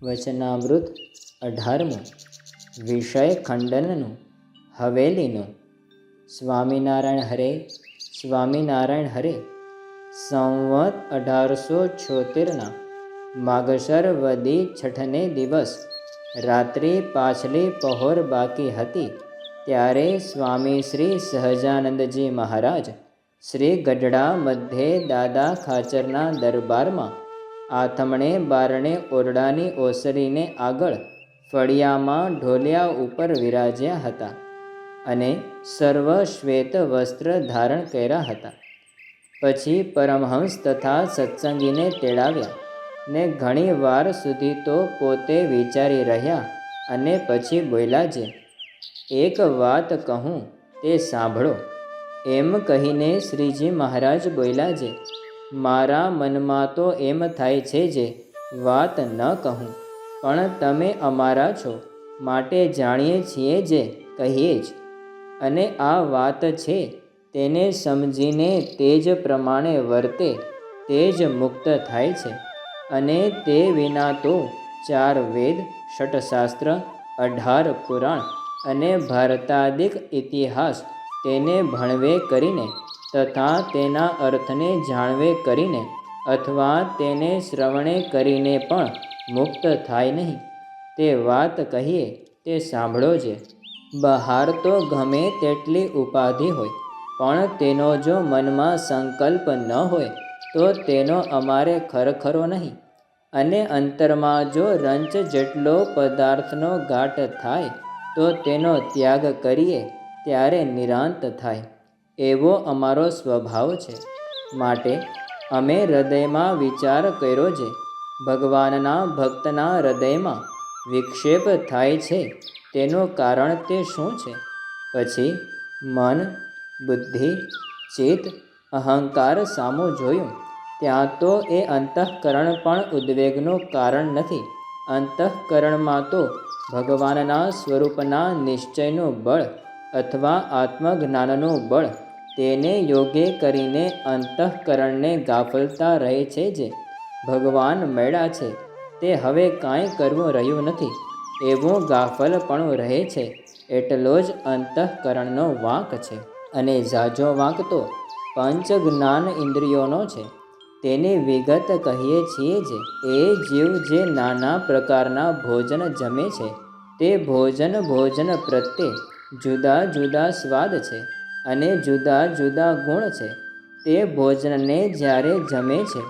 વચનામૃત 18મું વિષય ખંડનનું હવેલીનું. સ્વામિનારાયણ હરે. સ્વામિનારાયણ હરે. સંવત 1876 માગશર વદી છઠને દિવસ રાત્રિ પાછલી પહોર બાકી હતી ત્યારે સ્વામી શ્રી સહજાનંદજી મહારાજ શ્રી ગઢડા મધ્યે દાદા ખાચરના દરબારમાં આથમણે બારણે ઓરડાની ઓસરીને આગળ ફળિયામાં ઢોલિયા ઉપર વિરાજ્યા હતા અને સર્વ શ્વેત વસ્ત્ર ધારણ કર્યા હતા. પછી પરમહંસ તથા સત્સંગીને તેડાવ્યા ને ઘણી વાર સુધી તો પોતે વિચારી રહ્યા અને પછી બોલ્યા જે, એક વાત કહું તે સાંભળો. એમ કહીને શ્રીજી મહારાજ બોલ્યા જે, મારા મનમાં તો એમ થાય છે જે વાત ન કહું, પણ તમે અમારા છો માટે જાણીએ છીએ જે કહીએ જ. અને આ વાત છે તેને સમજીને તે જ પ્રમાણે વર્તે તે જ મુક્ત થાય છે. અને તે વિના તો 4 વેદ, ષટશાસ્ત્ર, 18 પુરાણ અને ભારતાદિક ઇતિહાસ તેને ભણવે કરીને તથા તેના અર્થને જાણવે કરીને અથવા તેને શ્રવણે કરીને પણ મુક્ત થાય નહીં. તે વાત કહીએ તે સાંભળો જે. બહાર તો ગમે તેટલી ઉપાધિ હોય, પણ તેનો જો મનમાં સંકલ્પ ન હોય તો તેનો અમારે ખરખરો નહીં. અને અંતરમાં જો રંચ જેટલો પદાર્થનો ઘાટ થાય તો તેનો ત્યાગ કરીએ ત્યારે નિરાંત થાય, એવો અમારો સ્વભાવ છે. માટે અમે હૃદયમાં વિચાર કર્યો જે ભગવાનના ભક્તના હૃદયમાં વિક્ષેપ થાય છે તેનું કારણ તે શું છે? પછી મન, બુદ્ધિ, ચિત્ત, અહંકાર સામું જોયું ત્યાં તો એ અંતઃકરણ પણ ઉદ્વેગનું કારણ નથી. અંતઃકરણમાં તો ભગવાનના સ્વરૂપના નિશ્ચયનું બળ અથવા આત્મજ્ઞાનનું બળ તેને યોગ્ય કરીને અંતઃકરણને ગાફલતા રહે છે જે ભગવાન મળ્યા છે તે હવે કાંઈ કરવું રહ્યું નથી એવું ગાફલપણું રહે છે. એટલો જ અંતઃકરણનો વાંક છે. અને ઝાઝો વાંક તો પંચ જ્ઞાન ઇન્દ્રિયોનો છે. તેની વિગત કહીએ છીએ જે એ જીવ જે નાના પ્રકારના ભોજન જમે છે તે ભોજન પ્રત્યે જુદા જુદા સ્વાદ છે અને જુદા જુદા ગુણ છે. તે ભોજનને જ્યારે જમે છે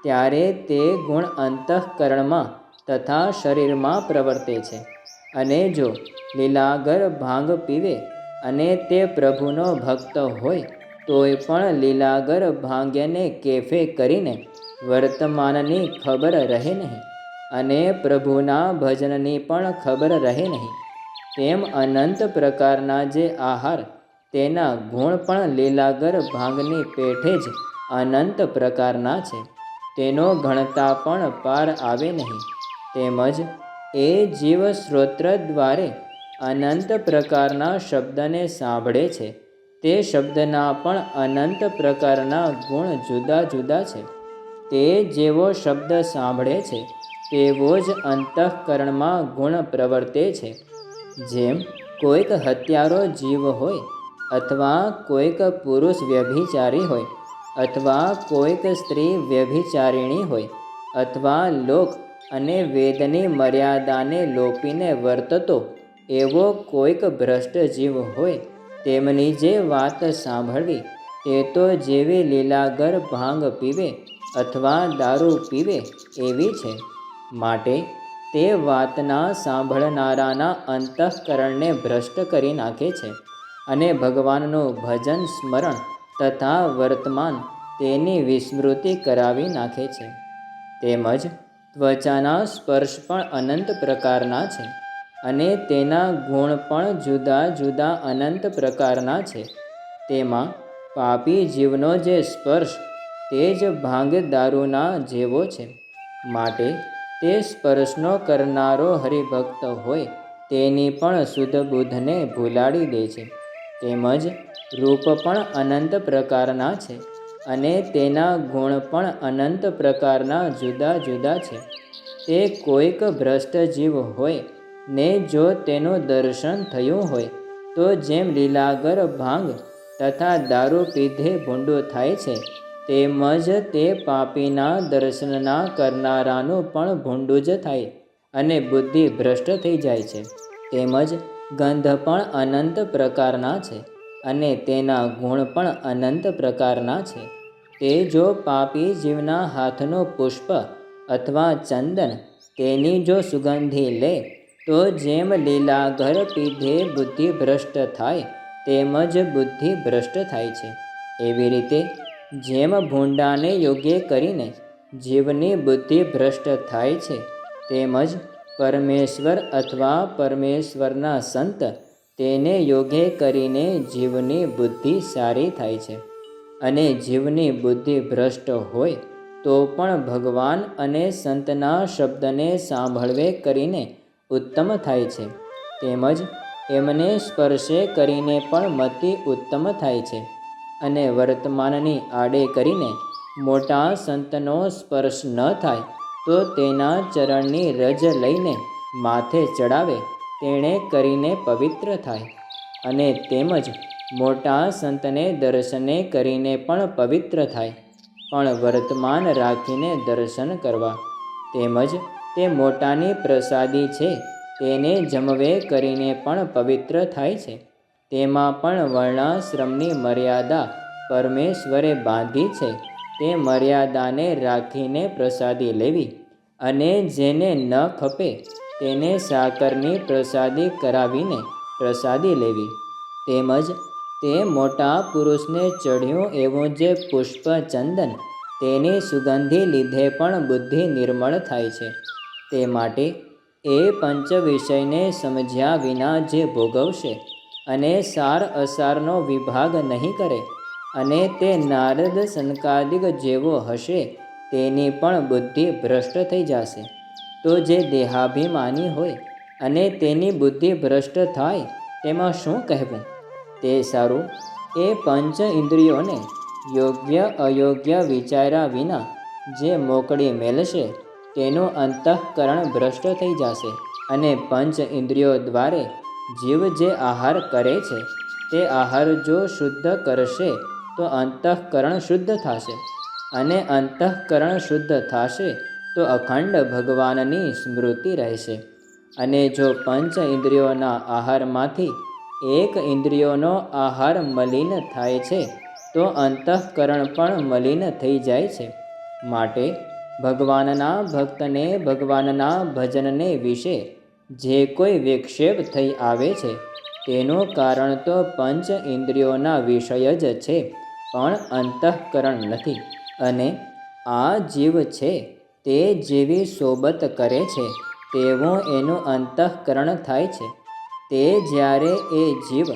ત્યારે તે ગુણ અંતઃકરણમાં તથા શરીરમાં પ્રવર્તે છે. અને જો લીલાગર ભાંગ પીવે અને તે પ્રભુનો ભક્ત હોય તોય પણ લીલાગર ભાંગ્યને કેફે કરીને વર્તમાનની ખબર રહે નહીં અને પ્રભુના ભજનની પણ ખબર રહે નહીં. તેમ અનંત પ્રકારના જે આહાર તેના ગુણ પણ લીલાગર ભાંગની પેઠે જ અનંત પ્રકારના છે. તેનો ગણતા પણ પાર આવે નહીં. તેમજ એ જીવ શ્રોત્ર દ્વારે અનંત પ્રકારના શબ્દને સાંભળે છે તે શબ્દના પણ અનંત પ્રકારના ગુણ જુદા જુદા છે. તે જેવો શબ્દ સાંભળે છે તેવો જ અંતઃકરણમાં ગુણ પ્રવર્તે છે. જેમ કોઈક હત્યારો જીવ હોય અથવા કોઈક પુરુષ વ્યભિચારી હોય અથવા કોઈક સ્ત્રી વ્યભિચારિણી હોય અથવા લોક અને વેદની મર્યાદાને લોપીને વર્તતો એવો કોઈક ભ્રષ્ટ જીવ હોય તેમની જે વાત સાંભળવી તે તો જેવી લીલાગર ભાંગ પીવે અથવા દારૂ પીવે એવી છે. માટે તે વાતના સાંભળનારાના અંતઃકરણને ભ્રષ્ટ કરી નાખે છે અને ભગવાનનું ભજન સ્મરણ તથા વર્તમાન તેની વિસ્મૃતિ કરાવી નાખે છે. તેમજ ત્વચાના સ્પર્શ પણ અનંત પ્રકારના છે અને તેના ગુણ પણ જુદા જુદા અનંત પ્રકારના છે. તેમાં પાપી જીવનો જે સ્પર્શ તે જ ભાંગ દારૂના જેવો છે. માટે તે સ્પર્શનો કરનારો હરિભક્ત હોય તેની પણ શુદ્ધ બુદ્ધને ભૂલાડી દે છે. તેમજ રૂપ પણ અનંત પ્રકારના છે અને તેના ગુણ પણ અનંત પ્રકારના જુદા જુદા છે. તે કોઈક ભ્રષ્ટ જીવ હોય ને જો તેનું દર્શન થયું હોય તો જેમ લીલાગર ભાંગ તથા દારૂ પીધે ભૂંડું થાય છે, તેમજ તે પાપીના દર્શનના કરનારાનું પણ ભૂંડું જ થાય અને બુદ્ધિ ભ્રષ્ટ થઈ જાય છે. તેમજ ગંધ પણ અનંત પ્રકારના છે અને તેના ગુણ પણ અનંત પ્રકારના છે. તે જો પાપી જીવના હાથનું પુષ્પ અથવા ચંદન તેની જો સુગંધી લે તો જેમ લીલાઘર પીધે બુદ્ધિ ભ્રષ્ટ થાય તેમજ બુદ્ધિ ભ્રષ્ટ થાય છે. એવી રીતે જેમ ભૂંડાને યોગ્ય કરીને જીવની બુદ્ધિ ભ્રષ્ટ થાય છે, તેમજ પરમેશ્વર અથવા પરમેશ્વરના સંત તેને યોગ્ય કરીને જીવની બુદ્ધિ સારી થાય છે. અને જીવની બુદ્ધિ ભ્રષ્ટ હોય તો પણ ભગવાન અને સંતના શબ્દને સાંભળવે કરીને ઉત્તમ થાય છે. તેમજ એમને સ્પર્શે કરીને પણ મતિ ઉત્તમ થાય છે. અને વર્તમાનની આડે કરીને મોટા સંતનો સ્પર્શ ન થાય તો તેના ચરણની રજ લઈને માથે ચડાવે તેણે કરીને પવિત્ર થાય. અને તેમજ મોટા સંતને દર્શને કરીને પણ પવિત્ર થાય, પણ વર્તમાન રાખીને દર્શન કરવા. તેમજ તે મોટાની પ્રસાદી છે તેને જમવે કરીને પણ પવિત્ર થાય છે. તેમાં પણ વર્ણાશ્રમની મર્યાદા પરમેશ્વરે બાંધી છે, તે મર્યાદાને રાખીને પ્રસાદી લેવી. અને જેને ન ખપે તેને સાકરની પ્રસાદી કરાવીને પ્રસાદી લેવી. તેમજ તે મોટા પુરુષને ચઢ્યું એવું જે પુષ્પ ચંદન તેની સુગંધી લીધે પણ બુદ્ધિ નિર્મળ થાય છે. તે માટે એ પંચ વિષયને સમજ્યા વિના જે ભોગવશે અને સાર અસારનો વિભાગ નહીં કરે અને તે નારદ સનકાદિક જેવો હશે તેની પણ બુદ્ધિ ભ્રષ્ટ થઈ જશે. તો જે દેહાભિમાની હોય અને તેની બુદ્ધિ ભ્રષ્ટ થાય તેમાં શું કહેવું? તે સારું, એ પંચ ઇન્દ્રિયોને યોગ્ય અયોગ્ય વિચાર્યા વિના જે મોકળી મેલશે તેનું અંતઃકરણ ભ્રષ્ટ થઈ જશે. અને પંચ ઇન્દ્રિયો દ્વારે જીવ જે આહાર કરે છે તે આહાર જો શુદ્ધ કરશે તો અંતઃકરણ શુદ્ધ થશે. અને અંતઃકરણ શુદ્ધ થશે તો અખંડ ભગવાનની સ્મૃતિ રહેશે. અને જો પંચ ઇન્દ્રિયોના આહારમાંથી એક ઇન્દ્રિયોનો આહાર મલિન થાય છે તો અંતઃકરણ પણ મલિન થઈ જાય છે. માટે ભગવાનના ભક્તને ભગવાનના ભજનને વિશે જે કોઈ વિક્ષેપ થઈ આવે છે તેનું કારણ તો પંચ ઇન્દ્રિયોના વિષય જ છે, પણ અંતઃકરણ નથી. અને આ જીવ છે તે જેવી સોબત કરે છે તેવું એનું અંતઃકરણ થાય છે. તે જ્યારે એ જીવ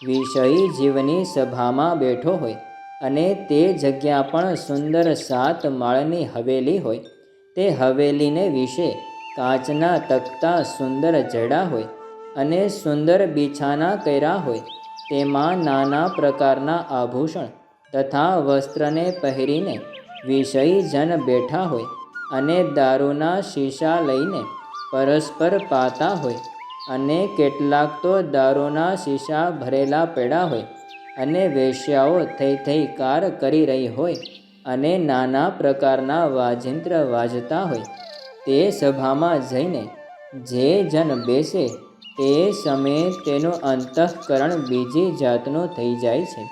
વિષયી જીવની સભામાં બેઠો હોય અને તે જગ્યા પણ સુંદર 7 માળની હવેલી હોય, તે હવેલીને વિશે કાચના તકતા સુંદર જડ્યા હોય અને સુંદર બિછાના કર્યા હોય, તેમાં નાના પ્રકારના આભૂષણ તથા વસ્ત્રને પહેરીને વિષયી જન બેઠા હોય અને દારૂના શીશા લઈને પરસ્પર પાતા હોય અને કેટલાક તો દારૂના શીશા ભરેલા પડ્યા હોય અને વેશ્યાઓ થઈ કાર કરી રહી હોય અને નાના પ્રકારના વાજિંત્ર વાજતા હોય. તે સભામાં જઈને જે જન બેસે તે સમયે તેનું અંતઃકરણ બીજી જાતનું થઈ જાય છે.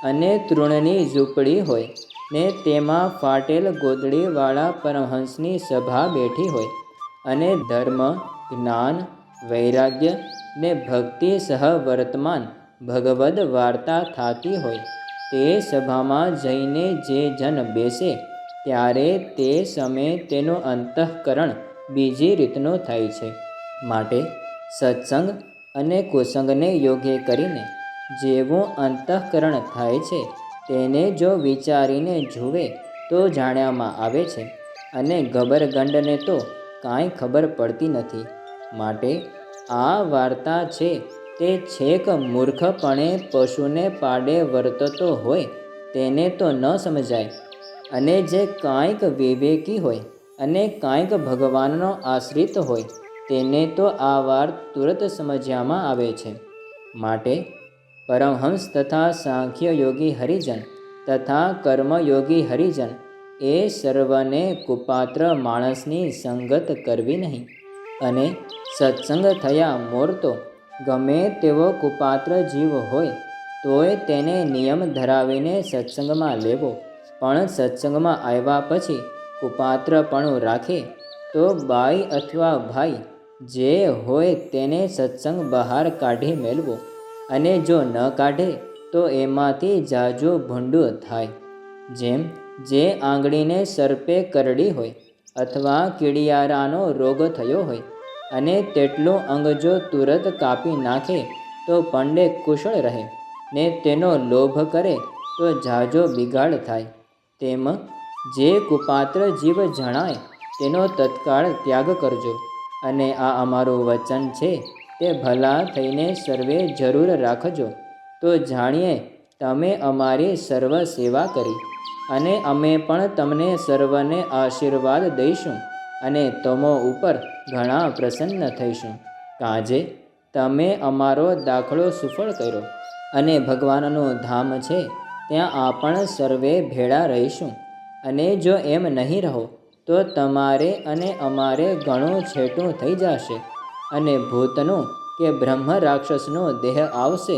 અને તૃણની ઝૂંપડી હોય ને તેમાં ફાટેલ ગોદડીવાળા પરમહંસની સભા બેઠી હોય અને ધર્મ, જ્ઞાન, વૈરાગ્ય ને ભક્તિ સહ વર્તમાન ભગવદ વાર્તા થતી હોય, તે સભામાં જઈને જે જન બેસે ત્યારે તે સમયે તેનું અંતઃકરણ બીજી રીતનું થાય છે. માટે સત્સંગ અને કુસંગને યોગ્ય કરીને જેવું અંતઃકરણ થાય છે તેને જો વિચારીને જુએ તો જાણ્યામાં આવે છે. અને ગબરગંડને તો કાંઈ ખબર પડતી નથી. માટે આ વાર્તા છે તે છેક મૂર્ખપણે પશુને પાડે વર્તતો હોય તેને તો ન સમજાય. અને જે કાંઈક વિવેકી હોય અને કાંઈક ભગવાનનો આશ્રિત હોય તેને તો આ વાત તુરત સમજ્યામાં આવે છે. માટે પરમહંસ તથા સાંખ્ય યોગી હરિજન તથા કર્મયોગી હરિજન એ સર્વને કુપાત્ર માણસની સંગત કરવી નહીં. અને સત્સંગ થયા મોર તો ગમે તેવો કુપાત્ર જીવ હોય તોય તેને નિયમ ધરાવીને સત્સંગમાં લેવો. પણ સત્સંગમાં આવ્યા પછી કુપાત્રપણું રાખે તો બાઈ અથવા ભાઈ જે હોય તેને સત્સંગ બહાર કાઢી મેળવો. અને જો ન કાઢે તો એમાંથી જાજુ ભૂંડું થાય. જેમ જે આંગળીને સર્પે કરડી હોય અથવા કીડિયારાનો રોગ થયો હોય અને તેટલું અંગ જો તુરત કાપી નાખે તો પંડે કુશળ રહે ને તેનો લોભ કરે તો ઝાઝો બિગાડ થાય. તેમ જે કુપાત્ર જીવ જણાય તેનો તત્કાળ ત્યાગ કરજો. અને આ અમારું વચન છે તે ભલા થઈને સર્વે જરૂર રાખજો. તો જાણીએ તમે અમારી સર્વ સેવા કરી અને અમે પણ તમને સર્વને આશીર્વાદ દઈશું અને તમો ઉપર ઘણા પ્રસન્ન થઈશું. કાજે તમે અમારો દાખલો સુફળ કર્યો અને ભગવાનનું ધામ છે ત્યાં આપણ સર્વે ભેળા રહીશું. અને જો એમ નહીં રહો તો તમારે અને અમારે ઘણું છેટું થઈ જશે અને ભૂતનું કે બ્રહ્મ રાક્ષસનો દેહ આવશે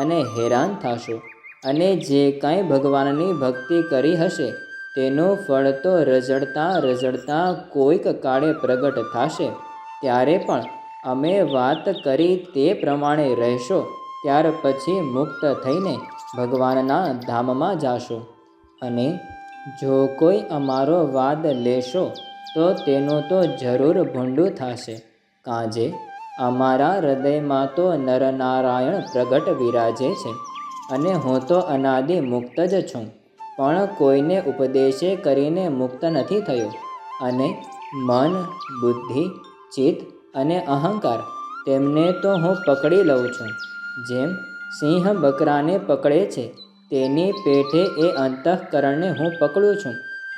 અને હેરાન થશો. અને જે કાંઈ ભગવાનની ભક્તિ કરી હશે તેનું ફળ તો રઝળતા કોઈક કાળે પ્રગટ થશે. ત્યારે પણ અમે વાત કરી તે પ્રમાણે રહેશો. ત્યાર પછી મુક્ત થઈને ભગવાનના ધામમાં જાશો. અને જો કોઈ અમારો વાદ લેશો તો તેનું તો જરૂર ભૂંડું થશે. કાજે અમારા હૃદયમાં તો નરનારાયણ પ્રગટ વિરાજે છે અને હું તો અનાદિ મુક્ત જ છું. પણ કોઈને ઉપદેશે કરીને મુક્ત નથી થયો. અને મન, બુદ્ધિ, ચિત્ત અને અહંકાર તેમને તો હું પકડી લઉં છું. જેમ સિંહ બકરાને પકડે છે તેની પેઠે એ અંતઃકરણને હું પકડું છું.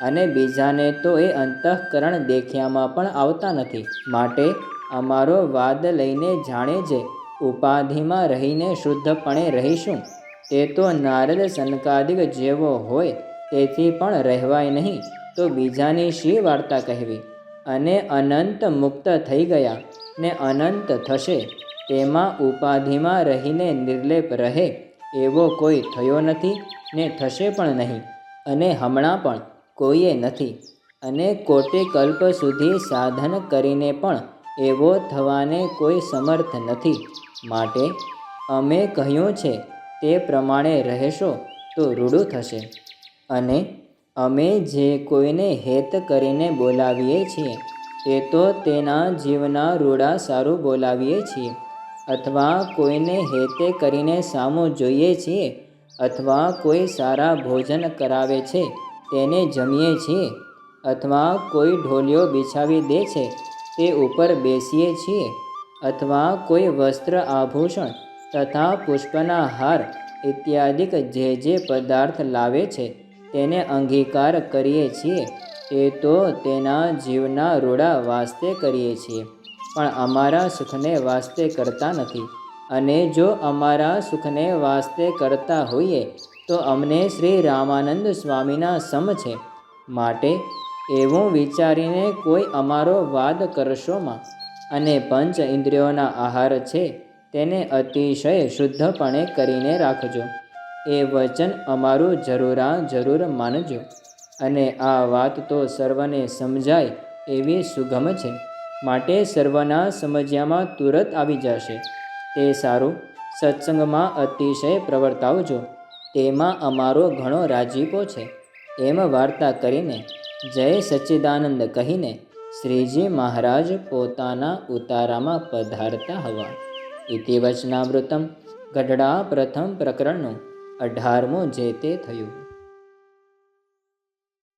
અને બીજાને તો એ અંતઃકરણ દેખ્યામાં પણ આવતા નથી. માટે અમારો વાદ લઈને જાણે જે ઉપાધિમાં રહીને શુદ્ધપણે રહીશું તે તો નારદ સનકાદિક જેવો હોય તેથી પણ રહેવાય નહીં તો બીજાની શી વાર્તા કહેવી. અને અનંત મુક્ત થઈ ગયા ને અનંત થશે તેમાં ઉપાધિમાં રહીને નિર્લેપ રહે એવો કોઈ થયો નથી ને થશે પણ નહીં અને હમણાં પણ કોઈએ નથી. અને કોટી કલ્પ સુધી સાધન કરીને પણ એવો થવાને કોઈ સમર્થ નથી. માટે અમે કહ્યું છે તે પ્રમાણે રહેશો તો રૂડું થશે. અને અમે જે કોઈને હેત કરીને બોલાવીએ છીએ તે તો તેના જીવના રૂડા સારું બોલાવીએ છીએ. અથવા કોઈને હેતે કરીને સામું જોઈએ છીએ અથવા કોઈ સારા ભોજન કરાવે છે તેને જમીએ છીએ અથવા કોઈ ઢોલિયો બિછાવી દે છે તે ઉપર બેસીએ છીએ અથવા કોઈ વસ્ત્ર આભૂષણ તથા પુષ્પના હાર ઇત્યાદિક જે પદાર્થ લાવે છે તેને અંગીકાર કરીએ છીએ. તે તો તેના જીવના રૂડા વાસ્તે કરીએ છીએ પણ અમારા સુખને વાસ્તે કરતા નથી. અને જો અમારા સુખને વાસ્તે કરતા હોઈએ તો અમને શ્રી રામાનંદ સ્વામીના સમ છે. માટે એવું વિચારીને કોઈ અમારો વાદ કરશોમાં. અને પંચ ઇન્દ્રિયોના આહાર છે તેને અતિશય શુદ્ધપણે કરીને રાખજો. એ વચન અમારું જરૂર માનજો. અને આ વાત તો સર્વને સમજાય એવી સુગમ છે. માટે સર્વના સમજ્યામાં તુરત આવી જશે. તે સારું સત્સંગમાં અતિશય પ્રવર્તાવજો. તેમાં અમારો ઘણો રાજીપો છે. એમ વાર્તા કરીને જય સચ્ચિદાનંદ કહીને શ્રીજી મહારાજ પોતાના ઉતારામાં પધારતા હવા. ઇતિ વચનામૃતમ ગઢડા પ્રથમ પ્રકરણનું 18મું જે તે થયું.